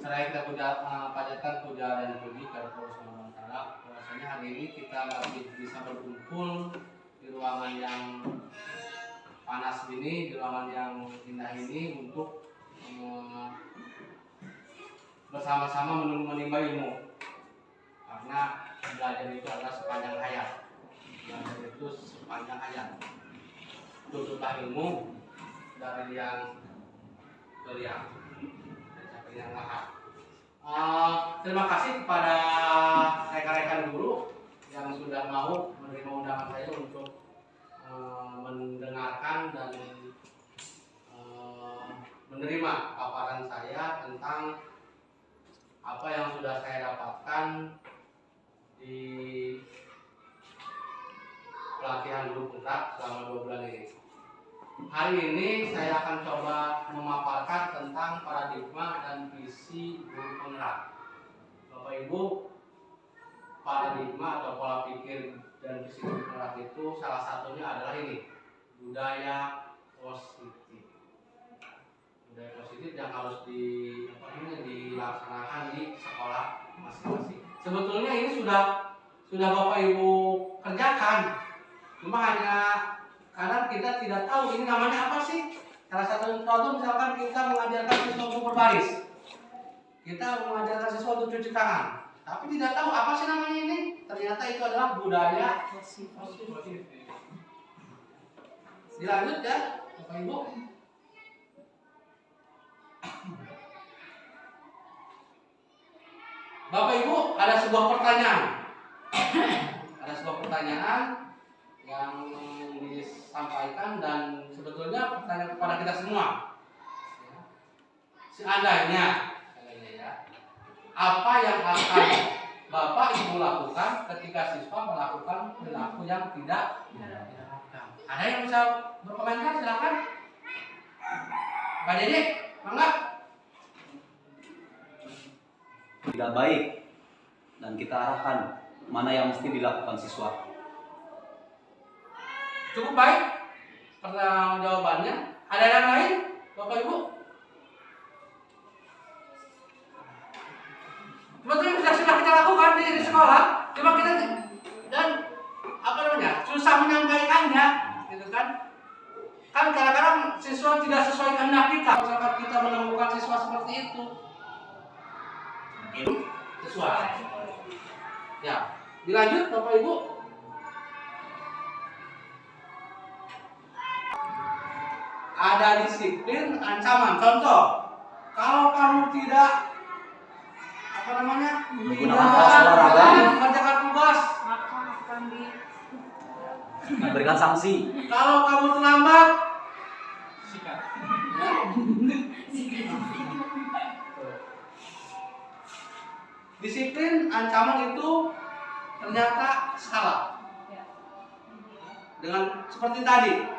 Seraya kita panjatkan puja dan puji kepada Allah Subhanahu wa Ta'ala. Bahwasanya hari ini kita masih bisa berkumpul di ruangan yang panas ini, di ruangan yang indah ini untuk bersama-sama menimba ilmu. Karena belajar itu adalah sepanjang hayat. Belajar itu sepanjang hayat. Tuntutlah ilmu dari yang beliau. Yang lahir. Terima kasih kepada rekan-rekan guru yang sudah mau menerima undangan saya untuk mendengarkan dan menerima paparan saya tentang apa yang sudah saya dapatkan di pelatihan guru puncak selama 2 bulan ini. Hari ini saya akan coba memaparkan tentang paradigma dan visi guru penggerak. Bapak Ibu, paradigma atau pola pikir dan visi guru penggerak itu salah satunya adalah ini, budaya positif. Budaya positif yang harus dilaksanakan di sekolah masing-masing. Sebetulnya ini sudah Bapak Ibu kerjakan, cuma hanya kadang kita tidak tahu ini namanya apa sih. Salah satu contoh misalkan kita mengajarkan siswa untuk berbaris, kita mengajarkan siswa untuk cuci tangan, tapi tidak tahu apa sih namanya ini. Ternyata itu adalah budaya positif. Dilanjut ya Bapak Ibu. Bapak Ibu, ada sebuah pertanyaan. Ada sebuah pertanyaan yang disampaikan dan sebetulnya pertanyaan kepada kita semua. Seandainya ya, apa yang akan Bapak Ibu lakukan ketika siswa melakukan perilaku yang tidak diharapkan? Ada yang bisa berkomentar? Silakan. Pak Jadi, mangga. Tidak baik dan kita arahkan mana yang mesti dilakukan siswa. Cukup baik pertanyaan jawabannya. Ada yang lain, Bapak Ibu? Sebetulnya sudah kita lakukan di sekolah, cuma kita dan susah menyampaikannya, gitu kan? Kan kadang-kadang siswa tidak sesuai kehendak kita. Misalkan kita menemukan siswa seperti itu, sesuai. Ya, dilanjut Bapak Ibu. Ada disiplin ancaman. Contoh, kalau kamu tidak mengerjakan tugas, maka akan diberikan sanksi. Kalau kamu terlambat, sikat. Disiplin ancaman itu ternyata salah. Dengan seperti tadi.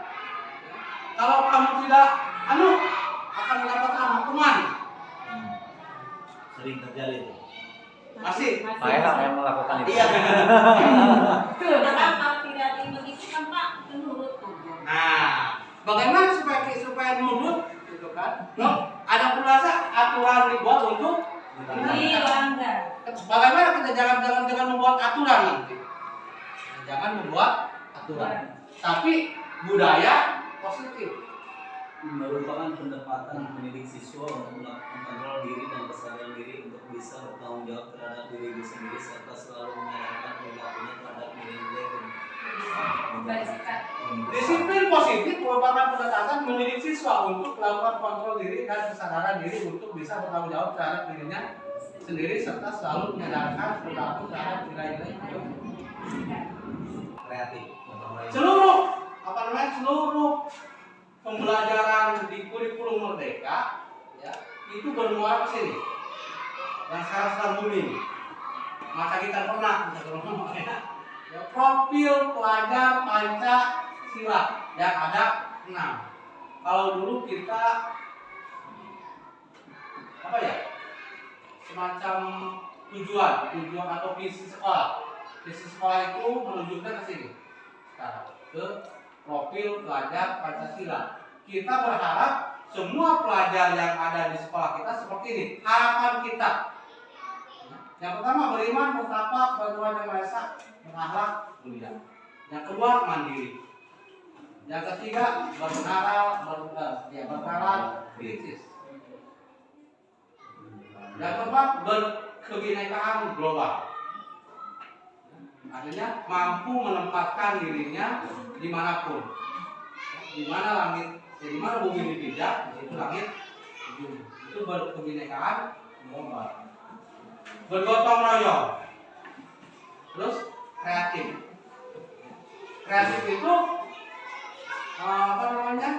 Kalau kamu tidak akan mendapatkan hukuman. Sering terjadi itu. Masih. Saya yang melakukan itu. Iya. Kalau tidak begitu kan Pak, menurut. Nah, bagaimana supaya nurut, gitu kan? Ada perasa aturan dibuat untuk dilanggar. Bagaimana kita jangan membuat aturan nanti. Jangan membuat aturan. Tapi budaya positif merupakan pendekatan mendidik siswa untuk melakukan kontrol diri dan kesadaran diri untuk bisa bertanggung jawab terhadap diri sendiri serta selalu menyadarkan perilakunya terhadap nilai-nilai Disiplin positif merupakan pendekatan mendidik siswa untuk melakukan kontrol diri dan kesadaran diri untuk bisa bertanggung jawab terhadap dirinya sendiri serta selalu menyadarkan perilaku terhadap nilai-nilai kreatif. Seluruh pembelajaran di kurikulum Merdeka ya, itu bermuara ke sini. Yang sekarang sedang booming. Masa kita pernah ya, profil pelajar Pancasila yang ada 6. Kalau dulu kita semacam tujuan atau visi sekolah. Visi sekolah itu menunjukkan ke sini. Sekarang ke profil pelajar Pancasila. Kita berharap semua pelajar yang ada di sekolah kita seperti ini. Harapan kita. Yang pertama beriman, bertakwa kepada Tuhan Yang Maha Esa, berakhlak mulia. Yang kedua mandiri. Yang ketiga bermoral kritis. Yang keempat berkebinekaan global. Artinya mampu menempatkan dirinya dimanapun, di mana langit, di mana bumi dipijak, di situ langit bumi. Itu berkebinekaan global. Bergotong royong, terus kreatif. Kreatif itu apa namanya?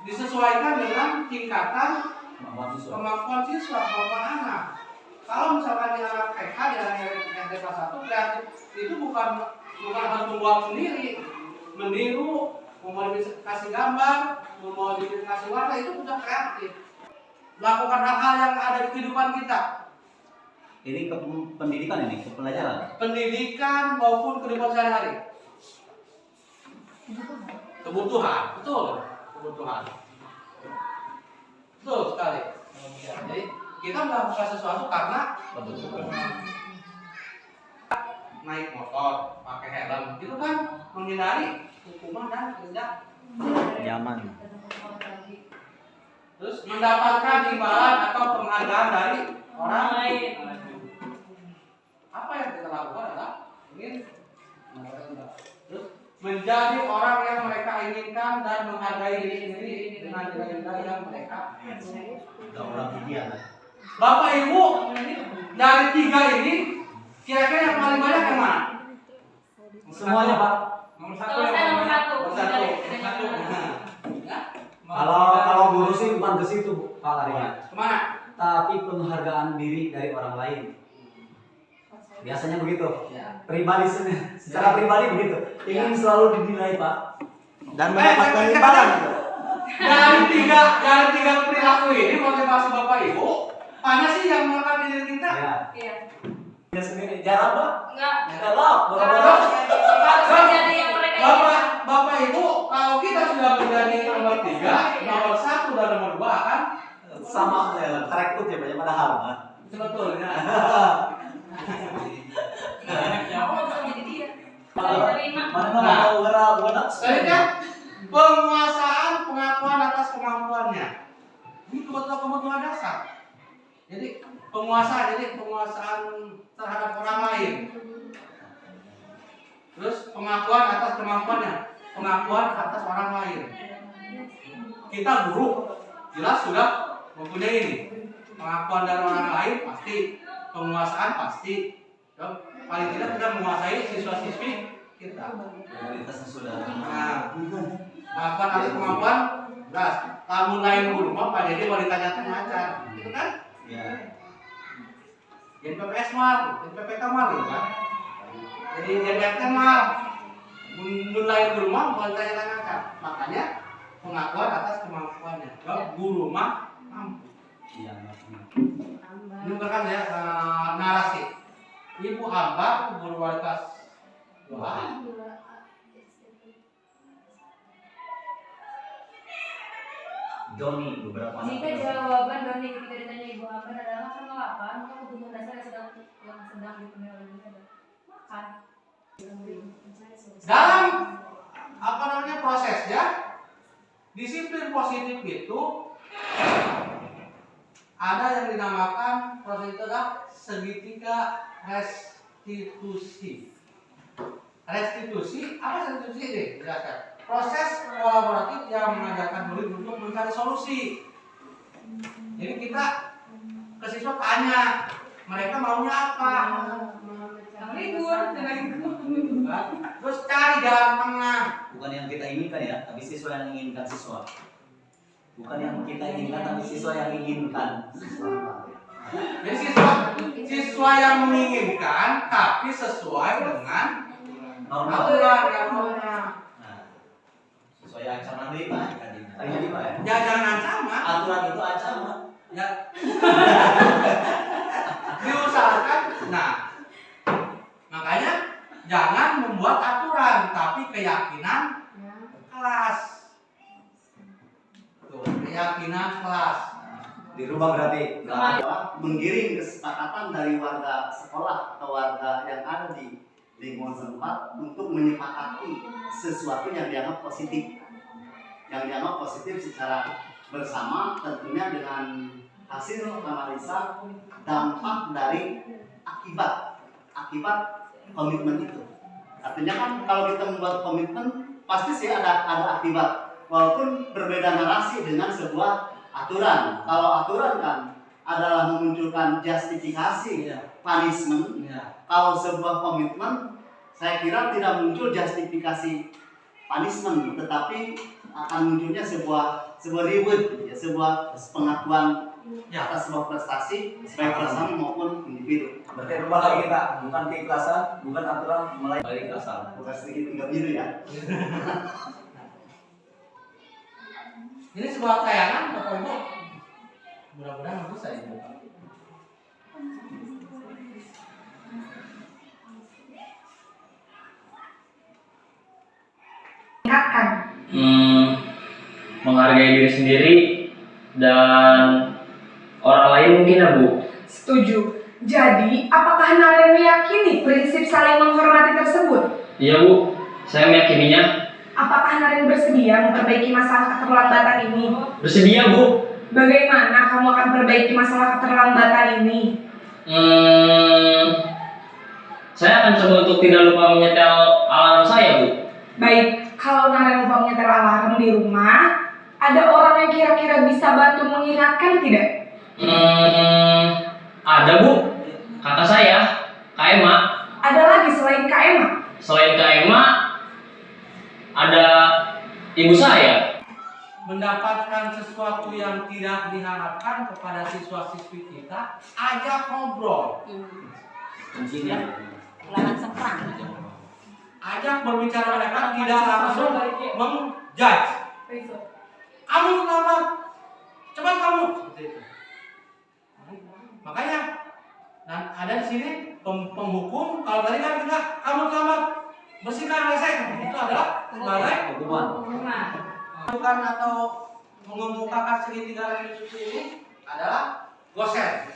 Disesuaikan dengan tingkatan kemampuan siswa, kemampuan anak. Kalau misalkan di anak TK, di anak SD kelas 1, kreatif itu bukan harus membuat sendiri, meniru, memodifikasi gambar, memodifikasi warna, itu sudah kreatif. Lakukan hal-hal yang ada di kehidupan kita. Ini ke pendidikan, ini ke pelajaran. Pendidikan maupun kehidupan sehari-hari. Kebutuhan, betul, kebutuhan. Betul sekali. Jadi kita melakukan sesuatu karena naik motor, pakai helm, itu kan menghindari hukuman dan tidak Nyaman. terus mendapatkan imbalan atau penghargaan dari orang lain. Apa yang kita lakukan adalah ingin terus menjadi orang yang mereka inginkan dan menghargai diri sendiri dengan nilai-nilai yang mereka. Orang ideal. Bapak Ibu, dari tiga ini kira-kira yang paling banyak yang mana? Semuanya, Pak. Nomor Kalau saya nomor satu. Nomor satu. Kalau guru sih bukan ke situ, Pak, larinya. Kemana? Tapi penghargaan diri dari orang lain. Biasanya begitu. Ya. Pribadi secara pribadi begitu. Ingin selalu dinilai, Pak. Dan mendapatkan imbalan. Dari tiga perilaku ini motivasi Bapak Ibu, mana sih yang melekat di diri kita? Ya. Iya. Dia sendiri jarang, Pak. Enggak. Galak, bodoh-bodoh. Harus jadi yang mereka Bapak Ibu, kalau kita sudah menjadi nomor 3, nomor 1 dan nomor 2 kan Sama ya, terekut ya banyak padahal, Pak. sebetulnya. Aku nggak bisa jadi dia. Mana mau gerak, Selanjutnya, penguasaan pengakuan atas kemampuannya. Ini kebutuhan dasar. Jadi penguasaan terhadap orang lain. Terus pengakuan atas kemampuannya, pengakuan atas orang lain. Kita guru jelas sudah mempunyai ini. Pengakuan dari orang lain pasti, penguasaan pasti. Paling tidak kita menguasai siswa-siswi kita. Kualitasnya sudah. Nah, pengakuan atas kemampuan, jelas. Tamu lain guru mah Pak Dede mau ditanyakan ngajar, gitu kan? Ya. Jadi PPS mal, jadi PPK mal, gitu kan? Jadi DPT mal, mulai guru mah mau ditanyakan ngajar. Makanya pengakuan atas kemampuannya. Kalau guru mah mampu. Iya. Ini bukan ya narasi. Ibu hamba guru wali kelas 2. Doni beberapa Jika jawaban Doni ketika ditanya ibu Amber adalah makan apa, maka kebutuhan dasar yang sedang dipenuhi oleh ibu adalah makan. Dalam apa namanya prosesnya, disiplin positif itu ada yang dinamakan proses itu adalah segitiga restitusi. Restitusi, apa restitusi ini? Jelaskan. Proses kolaboratif yang mengajarkan murid untuk mencari solusi. Jadi kita ke siswa tanya, mereka maunya apa? Libur, Terus cari jalan tengah. Bukan yang kita inginkan ya, tapi siswa yang menginginkan siswa. Bukan yang kita inginkan, tapi siswa yang menginginkan. Jadi siswa yang menginginkan, tapi sesuai dengan Normal. aturan yang normal. Nah, sesuai ancaman lima tadinya lima ya. Ya jangan ancaman. Aturan itu ancaman. Ya. Diusahakan. Nah, makanya jangan membuat aturan, tapi keyakinan kelas. keyakinan kelas. Dirubah berarti menggiring kesepakatan dari warga sekolah atau warga yang ada di lingkungan setempat untuk menyepakati sesuatu yang dianggap positif, secara bersama, tentunya dengan hasil analisa dampak dari akibat komitmen itu. Artinya kan kalau kita membuat komitmen pasti sih ada akibat, walaupun berbeda narasi dengan sebuah aturan. Kalau aturan kan adalah memunculkan justifikasi punishment. Kalau sebuah komitmen, saya kira tidak muncul justifikasi punishment, tetapi akan munculnya sebuah reward, ya, sebuah pengakuan atas sebuah prestasi baik bersama maupun individu. Berarti rubah lagi kita, bukan keikhlasan, bukan aturan, mulai keikhlasan. Bukan sedikit tinggal biru ya. Ini sebuah tayangan Bapak Ibu. Mudah-mudahan bisa ya Bapak. Ingatkan. Menghargai diri sendiri dan orang lain mungkin ya Bu. Setuju. Jadi, apakah Naren meyakini prinsip saling menghormati tersebut? Iya Bu, saya meyakininya. Apakah Naren bersedia memperbaiki masalah keterlambatan ini? Bersedia Bu. Bagaimana kamu akan perbaiki masalah keterlambatan ini? Saya akan coba untuk tidak lupa menyetel alarm saya Bu. Baik, kalau Naren lupa menyetel alarm di rumah, ada orang yang kira-kira bisa bantu mengingatkan tidak? Ada Bu, kakak saya, Kak Emma. Ada lagi selain Kak Emma? Selain Kak Emma, ada ibu saya. Mendapatkan sesuatu yang tidak diharapkan kepada siswa-siswi kita, ajak ngobrol. Kuncinya. Lahan semprang. Ajak berbicara mereka, tidak langsung menjudge. Kamu selamat, cepat kamu. Seperti itu. Makanya, dan ada di sini penghukum. Kalau tadi kan kita kamu selamat bersihkan WC, itu adalah sebagai Hukuman. bukan atau mengemukakan segitiga susu ini adalah Gosen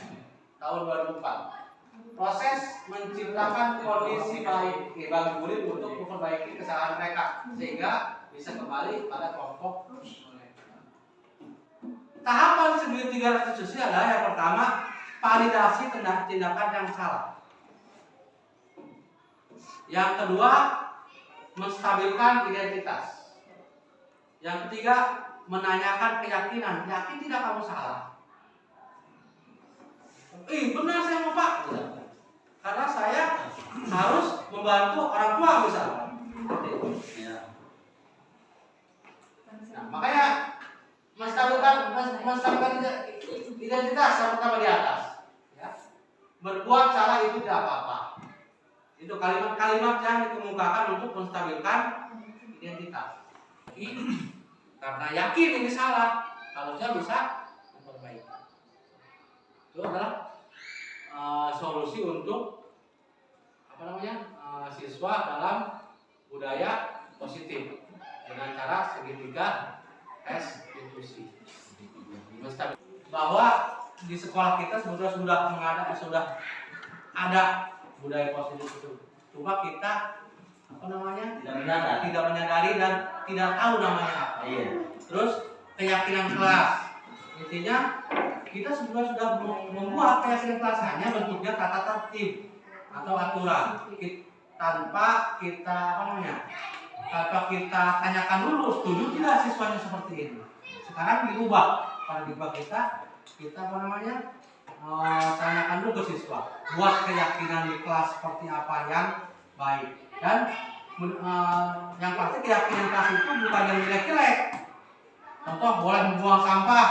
tahun 2004. Proses menciptakan kondisi baik bagi murid untuk memperbaiki kesalahan mereka sehingga bisa kembali pada kelompok mereka. Tahapan segitiga susu adalah yang pertama, validasi tindakan yang salah. Yang kedua, menstabilkan identitas. Yang ketiga, menanyakan keyakinan. Yakin tidak kamu salah? Benar saya mau Pak. Karena saya harus membantu orang tua misalnya. Nah, makanya menstabilkan identitas yang pertama di atas. Ya. Berbuat salah itu tidak apa-apa. Itu kalimat-kalimat yang dikemukakan untuk menstabilkan identitas. Karena yakin ini salah, harusnya bisa memperbaiki. Itu adalah solusi untuk siswa dalam budaya positif dengan cara segitiga restitusi. Bahwa di sekolah kita sebetulnya sudah ada budaya positif itu. Cuma kita tidak menyadari dan tidak tahu namanya apa. Terus keyakinan kelas, intinya kita sebenarnya sudah membuat keyakinan kelas hanya bentuknya kata tertib atau aturan tanpa kita tanyakan dulu setuju tidak siswanya seperti ini. Sekarang dirubah paradigma kita tanyakan dulu ke siswa, buat keyakinan di kelas seperti apa yang baik. Dan yang pasti keyakinan kelas itu bukan yang jelek-jelek. Contoh, boleh membuang sampah,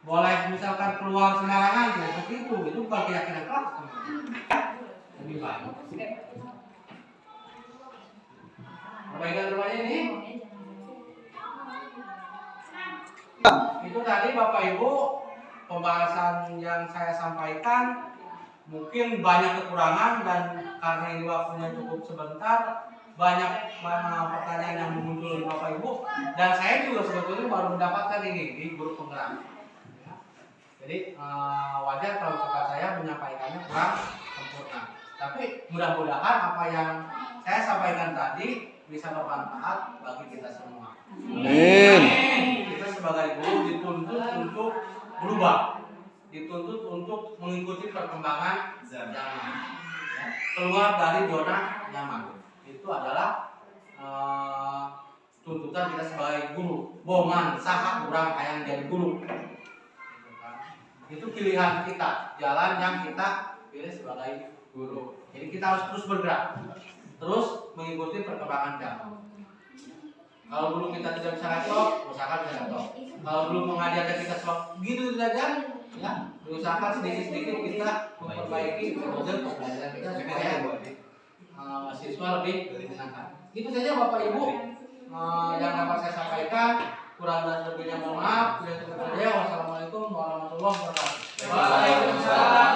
boleh misalkan keluar sembarangan, seperti itu bukan keyakinan kelas. Lebih baik. Perbaikan rumahnya ini. Itu tadi Bapak Ibu pembahasan yang saya sampaikan. Mungkin banyak kekurangan dan karena ini waktunya cukup sebentar, banyak pertanyaan yang muncul Bapak Ibu, dan saya juga sebetulnya baru mendapatkan ini di grup penggerak. Ya. Jadi wajar kalau kakak saya menyampaikannya kurang sempurna. Tapi mudah-mudahan apa yang saya sampaikan tadi bisa bermanfaat bagi kita semua. Amin. Kita sebagai guru dituntut untuk berubah, dituntut untuk mengikuti perkembangan zaman, ya. Keluar dari zona nyaman. Itu adalah tuntutan kita sebagai guru. Boman saha urang hayang jadi guru. Gitu kan. Itu pilihan kita, jalan yang kita pilih sebagai guru. Jadi kita harus terus bergerak, terus mengikuti perkembangan zaman. Kalau dulu kita tidak bisa laptop, usahakan bisa laptop. Kalau dulu mengajarkan kita soal gitu saja, ya, usahakan sedikit-sedikit kita memperbaiki metode pembelajaran kita supaya siswa lebih menyenangkan. Itu saja Bapak Ibu yang dapat saya sampaikan. Kurang dan lebihnya mohon maaf. Wassalamualaikum warahmatullahi wabarakatuh. Waalaikumsalam.